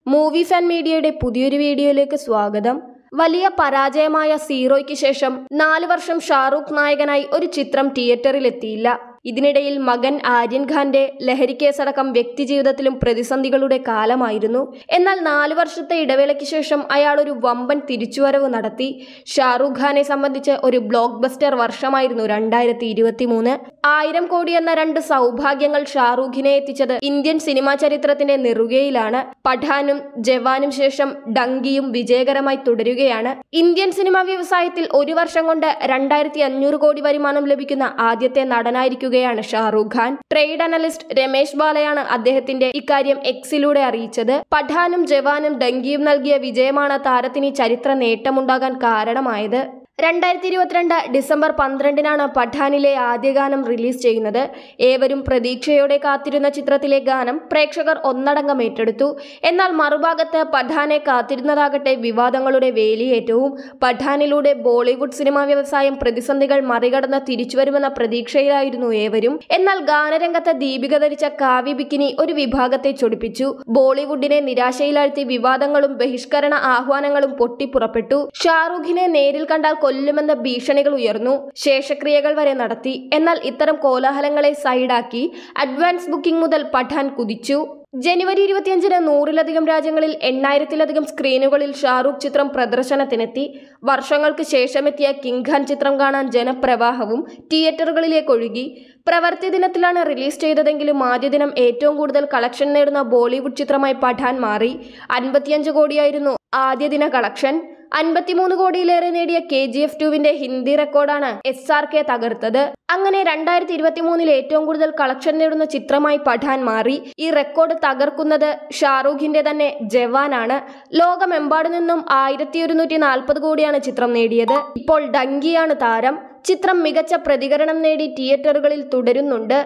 Movie fan മീഡിയയുടെ പുതിയൊരു വീഡിയോയിലേക്ക് സ്വാഗതം. വലിയ പരാജയമായ സീറോയ്ക്ക് ശേഷം 4 വർഷം ഷാറൂഖ് നായകനായി ഒരു ചിത്രം തിയേറ്ററിൽ എത്തിയില്ല. ഇതിനിടയിൽ മകൻ ആര്യൻ ഖാന്റെ ലഹരിക്കേസടക്കം വ്യക്തിജീവിതത്തിലും പ്രതിസന്ധികളുടെ കാലമായിരുന്നു. എന്നാൽ 4 വർഷത്തെ ഇടവേളയ്ക്ക് ശേഷം അയാൾ ഒരു വമ്പൻ തിരിച്ചുവരവ് നടത്തി. ഷാറൂഖ് ഖാനെ സംബന്ധിച്ച് ഒരു ബ്ലോക്ക് ബസ്റ്റർ വർഷമായിരുന്നു 2023. 1000 കോടി എന്ന 2 സൗഭാഗ്യങ്ങൾ ഷാറൂഖിനെ എത്തിച്ചത് ഇന്ത്യൻ സിനിമാ ചരിത്രത്തിന്റെ നെറുകയിലാണ്. പഠാനും ജവാനും ശേഷം ഡങ്കിയും വിജയകരമായി തുടരുകയാണ്. ഇന്ത്യൻ സിനിമാ വ്യവസായത്തിൽ ഒരു വർഷം കൊണ്ട് 2500 കോടി വരുമാനം ലഭിക്കുന്ന ആദ്യത്തെ നടനായിരിക്കും ഷാറൂഖ് ഖാൻ. ട്രേഡ് അനലിസ്റ്റ് രമേശ് ബാലയാണ് അദ്ദേഹത്തിന്റെ ഇക്കാര്യം എക്സിലൂടെ അറിയിച്ചത്. പഠാനും ജവാനും ഡങ്കിയും നൽകിയ വിജയമാണ് താരത്തിന് ചരിത്ര നേട്ടമുണ്ടാകാൻ കാരണമായത്. 2022 ഡിസംബർ 12-നാണ് പഠാനിലെ ആദ്യ ഗാനം റിലീസ് ചെയ്യുന്നത്. ഏവരും പ്രതീക്ഷയോടെ കാത്തിരുന്ന ചിത്രത്തിലെ ഗാനം പ്രേക്ഷകർ ഒന്നടങ്കം ഏറ്റെടുത്തു. എന്നാൽ മറുഭാഗത്ത് പഠാനെ കാത്തിരുന്നതാകട്ടെ വിവാദങ്ങളുടെ വേലിയേറ്റവും. പഠാനിലൂടെ ബോളിവുഡ് സിനിമാ വ്യവസായം പ്രതിസന്ധികൾ മറികടന്ന് തിരിച്ചുവരുമെന്ന പ്രതീക്ഷയിലായിരുന്നു ഏവരും. എന്നാൽ ഗാനരംഗത്ത് ദീപിക ധരിച്ച കാവ്യ ബിക്കിനി ഒരു വിഭാഗത്തെ ചൊടിപ്പിച്ചു. ബോളിവുഡിനെ നിരാശയിലാഴ്ത്തി വിവാദങ്ങളും ബഹിഷ്കരണ ആഹ്വാനങ്ങളും പൊട്ടിപ്പുറപ്പെട്ടു. ഷാറൂഖിനെ നേരിൽ കണ്ടാൽ കൊല്ലുമെന്ന ഭീഷണികൾ ഉയർന്നു. ശേഷക്രിയകൾ വരെ നടത്തി. എന്നാൽ ഇത്തരം കോലാഹലങ്ങളെ സൈഡാക്കി അഡ്വാൻസ് ബുക്കിംഗ് മുതൽ പഠാൻ കുതിച്ചു. ജനുവരി 25-ന് 100-ലധികം രാജ്യങ്ങളിൽ 8000-ലധികം സ്ക്രീനുകളിൽ ഷാറൂഖ് ചിത്രം പ്രദർശനത്തിനെത്തി. വർഷങ്ങൾക്ക് ശേഷമെത്തിയ കിങ് ഖാൻ ചിത്രം കാണാൻ ജനപ്രവാഹവും തിയേറ്ററുകളിലേക്ക് ഒഴുകി. പ്രവൃത്തി ദിനത്തിലാണ് റിലീസ് ചെയ്തതെങ്കിലും ആദ്യ ദിനം ഏറ്റവും കൂടുതൽ കളക്ഷൻ നേടുന്ന ബോളിവുഡ് ചിത്രമായി പഠാൻ മാറി. 55 കോടിയായിരുന്നു ആദ്യ ദിന കളക്ഷൻ. 53 കോടിയിലേറെ നേടിയ KGF 2-വിന്റെ ഹിന്ദി റെക്കോർഡാണ് SRK തകർത്തത്. അങ്ങനെ 2023-ൽ ഏറ്റവും കൂടുതൽ കളക്ഷൻ നേടുന്ന ചിത്രമായി പഠാൻ മാറി. ഈ റെക്കോർഡ് തകർക്കുന്നത് ഷാറൂഖിന്റെ തന്നെ ജവാനാണ്. ലോകമെമ്പാടു നിന്നും 1140 കോടിയാണ് ചിത്രം നേടിയത്. ഇപ്പോൾ ഡങ്കിയാണ് താരം. ചിത്രം മികച്ച പ്രതികരണം നേടി തിയേറ്ററുകളിൽ തുടരുന്നുണ്ട്.